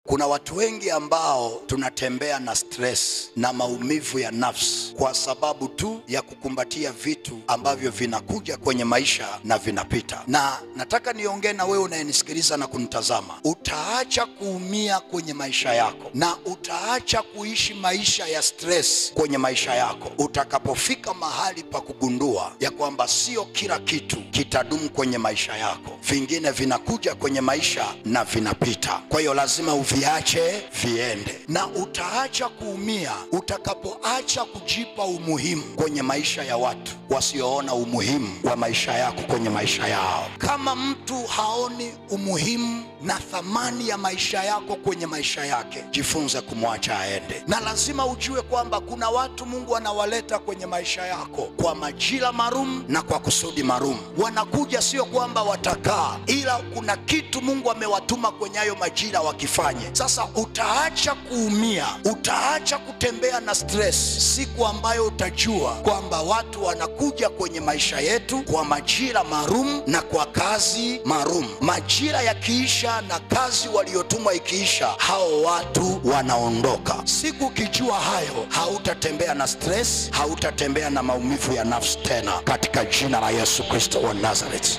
Kuna watu wengi ambao tunatembea na stress na maumivu ya nafsi kwa sababu tu ya kukumbatia vitu ambavyo vinakuja kwenye maisha na vinapita. Na nataka niongee na wewe unayenisikiliza na kunitazama. Utaacha kuumia kwenye maisha yako na utaacha kuishi maisha ya stress kwenye maisha yako utakapofika mahali pa kugundua ya kwamba sio kila kitu kitadumu kwenye maisha yako. Vingine vinakuja kwenye maisha na vinapita. Kwa hiyo lazima uviache viende, na utaacha kuumia utakapoacha kujipa umuhimu kwenye maisha ya watu wasioona umuhimu wa maisha yako kwenye maisha yao. Kama mtu haoni umuhimu na thamani ya maisha yako kwenye maisha yake, jifunze kumwacha aende. Na lazima ujue kwamba kuna watu Mungu anawaleta kwenye maisha yako kwa majira maalum na kwa kusudi maalum. Wanakuja sio kwamba watakaa, ila kuna kitu Mungu amewatuma kwenye hayo majira wakifanye. Sasa utaacha kuumia, utaacha kutembea na stress siku ambayo utajua kwamba watu wanakuja kwenye maisha yetu kwa majira maalum na kwa kazi maalum. Majira yakiisha na kazi waliotumwa ikiisha, hao watu wanaondoka. Siku ukijua hayo, hautatembea na stress, hautatembea na maumivu ya nafsi tena, katika jina la Yesu Kristo wa Nazareth.